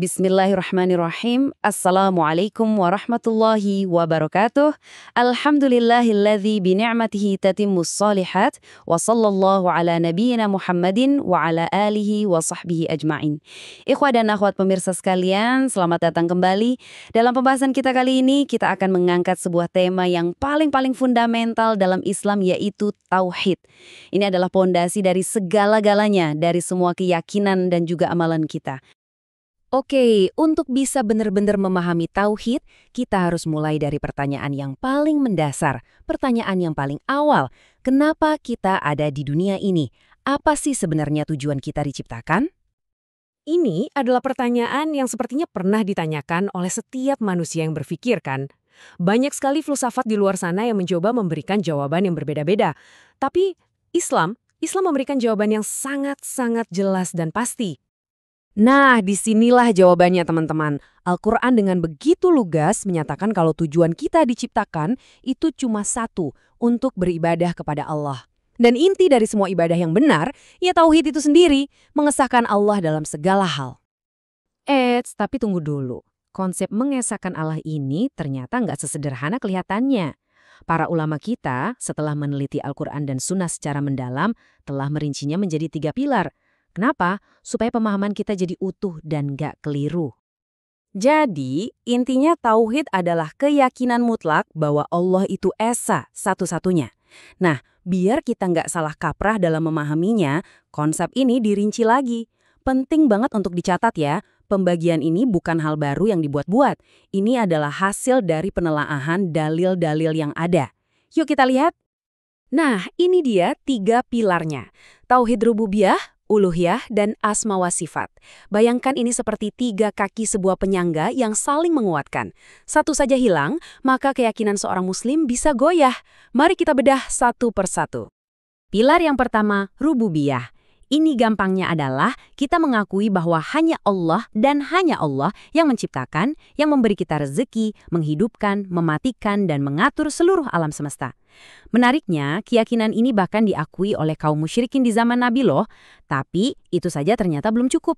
Bismillahirrahmanirrahim. Assalamualaikum warahmatullahi wabarakatuh. Alhamdulillahilladzi bini'matihi tatimmus shalihat. Wa sallallahu ala nabiyyina Muhammadin wa ala alihi wa sahbihi ajma'in. Ikhwah dan akhwat pemirsa sekalian, selamat datang kembali. Dalam pembahasan kita kali ini, kita akan mengangkat sebuah tema yang paling fundamental dalam Islam, yaitu tauhid. Ini adalah pondasi dari segala-galanya, dari semua keyakinan dan juga amalan kita. Oke, untuk bisa benar-benar memahami tauhid, kita harus mulai dari pertanyaan yang paling mendasar, pertanyaan yang paling awal. Kenapa kita ada di dunia ini? Apa sih sebenarnya tujuan kita diciptakan? Ini adalah pertanyaan yang sepertinya pernah ditanyakan oleh setiap manusia yang berpikir, kan? Banyak sekali filsafat di luar sana yang mencoba memberikan jawaban yang berbeda-beda. Tapi Islam memberikan jawaban yang sangat-sangat jelas dan pasti. Nah, disinilah jawabannya teman-teman. Al-Quran dengan begitu lugas menyatakan kalau tujuan kita diciptakan itu cuma satu, untuk beribadah kepada Allah. Dan inti dari semua ibadah yang benar, ya tauhid itu sendiri, mengesahkan Allah dalam segala hal. Tapi tunggu dulu. Konsep mengesahkan Allah ini ternyata nggak sesederhana kelihatannya. Para ulama kita, setelah meneliti Al-Quran dan Sunnah secara mendalam, telah merincinya menjadi 3 pilar. Kenapa? Supaya pemahaman kita jadi utuh dan gak keliru. Jadi, intinya tauhid adalah keyakinan mutlak bahwa Allah itu esa satu-satunya. Nah, biar kita nggak salah kaprah dalam memahaminya, konsep ini dirinci lagi. Penting banget untuk dicatat ya, pembagian ini bukan hal baru yang dibuat-buat. Ini adalah hasil dari penelaahan dalil-dalil yang ada. Yuk kita lihat. Nah, ini dia 3 pilarnya. Tauhid rububiyah, uluhiyah, dan asma wa sifat. Bayangkan ini seperti 3 kaki sebuah penyangga yang saling menguatkan. Satu saja hilang, maka keyakinan seorang muslim bisa goyah. Mari kita bedah satu persatu. Pilar yang pertama, rububiyah. Ini gampangnya adalah kita mengakui bahwa hanya Allah dan hanya Allah yang menciptakan, yang memberi kita rezeki, menghidupkan, mematikan, dan mengatur seluruh alam semesta. Menariknya, keyakinan ini bahkan diakui oleh kaum musyrikin di zaman Nabi loh, tapi itu saja ternyata belum cukup.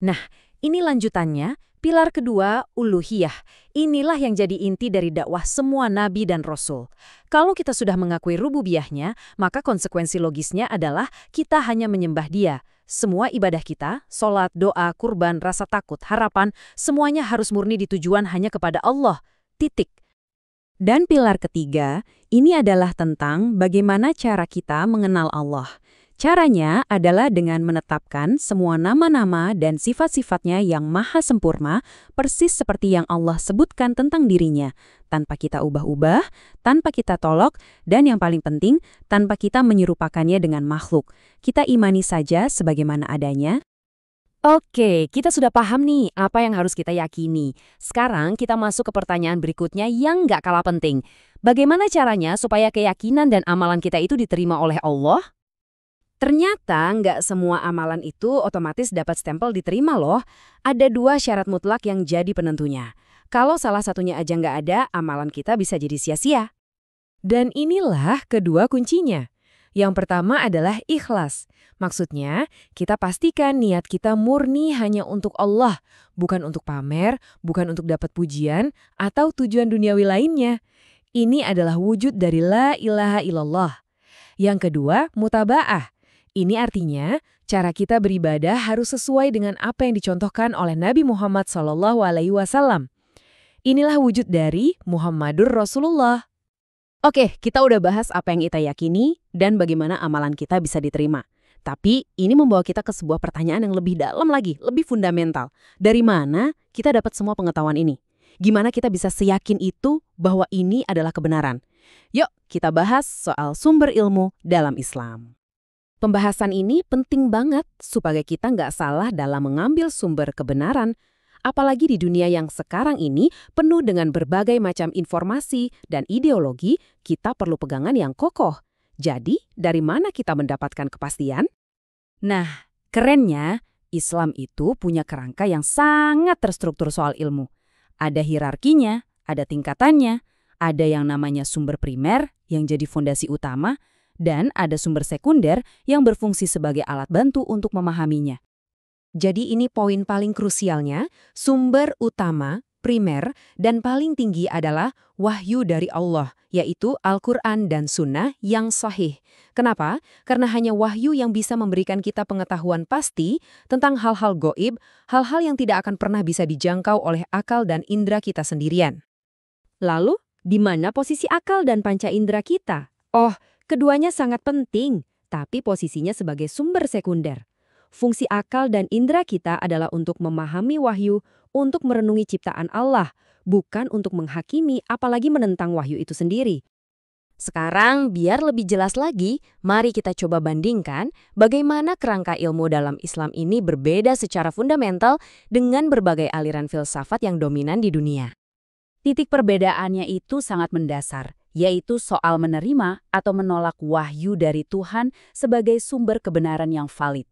Nah, ini lanjutannya, pilar kedua, uluhiyah. Inilah yang jadi inti dari dakwah semua nabi dan rasul. Kalau kita sudah mengakui rububiyahnya, maka konsekuensi logisnya adalah kita hanya menyembah Dia. Semua ibadah kita, sholat, doa, kurban, rasa takut, harapan, semuanya harus murni ditujuan hanya kepada Allah. Titik. Dan pilar ketiga, ini adalah tentang bagaimana cara kita mengenal Allah. Caranya adalah dengan menetapkan semua nama-nama dan sifat-sifatnya yang maha sempurna, persis seperti yang Allah sebutkan tentang dirinya, tanpa kita ubah-ubah, tanpa kita tolok, dan yang paling penting, tanpa kita menyerupakannya dengan makhluk. Kita imani saja sebagaimana adanya. Oke, kita sudah paham nih apa yang harus kita yakini. Sekarang kita masuk ke pertanyaan berikutnya yang nggak kalah penting. Bagaimana caranya supaya keyakinan dan amalan kita itu diterima oleh Allah? Ternyata nggak semua amalan itu otomatis dapat stempel diterima loh. Ada 2 syarat mutlak yang jadi penentunya. Kalau salah satunya aja nggak ada, amalan kita bisa jadi sia-sia. Dan inilah kedua kuncinya. Yang pertama adalah ikhlas. Maksudnya, kita pastikan niat kita murni hanya untuk Allah, bukan untuk pamer, bukan untuk dapat pujian, atau tujuan duniawi lainnya. Ini adalah wujud dari la ilaha illallah. Yang kedua, mutaba'ah. Ini artinya, cara kita beribadah harus sesuai dengan apa yang dicontohkan oleh Nabi Muhammad SAW. Inilah wujud dari Muhammadur Rasulullah. Oke, kita udah bahas apa yang kita yakini dan bagaimana amalan kita bisa diterima. Tapi ini membawa kita ke sebuah pertanyaan yang lebih dalam lagi, lebih fundamental. Dari mana kita dapat semua pengetahuan ini? Gimana kita bisa seyakin itu bahwa ini adalah kebenaran? Yuk, kita bahas soal sumber ilmu dalam Islam. Pembahasan ini penting banget supaya kita nggak salah dalam mengambil sumber kebenaran. Apalagi di dunia yang sekarang ini penuh dengan berbagai macam informasi dan ideologi, kita perlu pegangan yang kokoh. Jadi, dari mana kita mendapatkan kepastian? Nah, kerennya, Islam itu punya kerangka yang sangat terstruktur soal ilmu. Ada hierarkinya, ada tingkatannya, ada yang namanya sumber primer yang jadi fondasi utama, dan ada sumber sekunder yang berfungsi sebagai alat bantu untuk memahaminya. Jadi ini poin paling krusialnya, sumber utama, primer, dan paling tinggi adalah wahyu dari Allah, yaitu Al-Quran dan Sunnah yang sahih. Kenapa? Karena hanya wahyu yang bisa memberikan kita pengetahuan pasti tentang hal-hal goib, hal-hal yang tidak akan pernah bisa dijangkau oleh akal dan indera kita sendirian. Lalu, di mana posisi akal dan panca indera kita? Oh, keduanya sangat penting, tapi posisinya sebagai sumber sekunder. Fungsi akal dan indera kita adalah untuk memahami wahyu, untuk merenungi ciptaan Allah, bukan untuk menghakimi apalagi menentang wahyu itu sendiri. Sekarang, biar lebih jelas lagi, mari kita coba bandingkan bagaimana kerangka ilmu dalam Islam ini berbeda secara fundamental dengan berbagai aliran filsafat yang dominan di dunia. Titik perbedaannya itu sangat mendasar, yaitu soal menerima atau menolak wahyu dari Tuhan sebagai sumber kebenaran yang valid.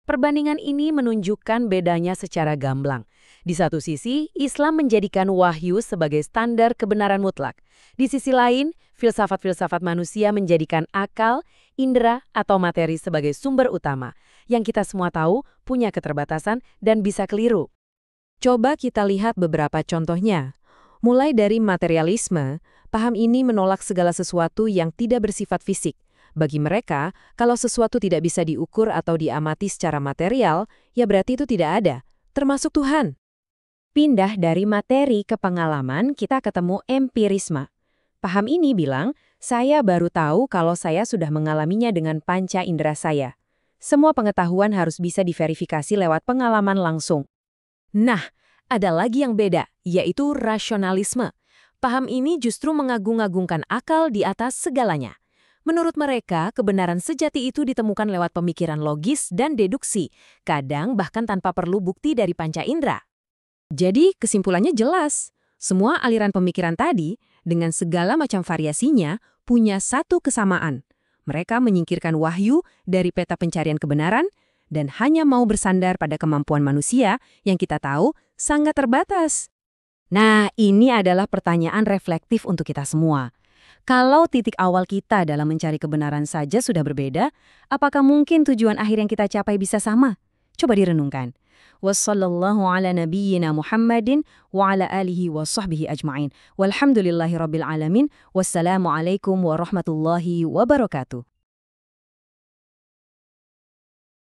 Perbandingan ini menunjukkan bedanya secara gamblang. Di satu sisi, Islam menjadikan wahyu sebagai standar kebenaran mutlak. Di sisi lain, filsafat-filsafat manusia menjadikan akal, indera, atau materi sebagai sumber utama, yang kita semua tahu punya keterbatasan dan bisa keliru. Coba kita lihat beberapa contohnya. Mulai dari materialisme, paham ini menolak segala sesuatu yang tidak bersifat fisik. Bagi mereka, kalau sesuatu tidak bisa diukur atau diamati secara material, ya berarti itu tidak ada, termasuk Tuhan. Pindah dari materi ke pengalaman, kita ketemu empirisme. Paham ini bilang, saya baru tahu kalau saya sudah mengalaminya dengan panca indera saya. Semua pengetahuan harus bisa diverifikasi lewat pengalaman langsung. Nah, ada lagi yang beda, yaitu rasionalisme. Paham ini justru mengagung-agungkan akal di atas segalanya. Menurut mereka, kebenaran sejati itu ditemukan lewat pemikiran logis dan deduksi, kadang bahkan tanpa perlu bukti dari panca indera. Jadi, kesimpulannya jelas. Semua aliran pemikiran tadi, dengan segala macam variasinya, punya satu kesamaan. Mereka menyingkirkan wahyu dari peta pencarian kebenaran dan hanya mau bersandar pada kemampuan manusia yang kita tahu sangat terbatas. Nah, ini adalah pertanyaan reflektif untuk kita semua. Kalau titik awal kita dalam mencari kebenaran saja sudah berbeda, apakah mungkin tujuan akhir yang kita capai bisa sama? Coba direnungkan. Wassallallahu ala nabiyyina Muhammadin wa ala alihi wa sahbihi ajma'in. Walhamdulillahi rabbil alamin. Wassalamualaikum warahmatullahi wabarakatuh.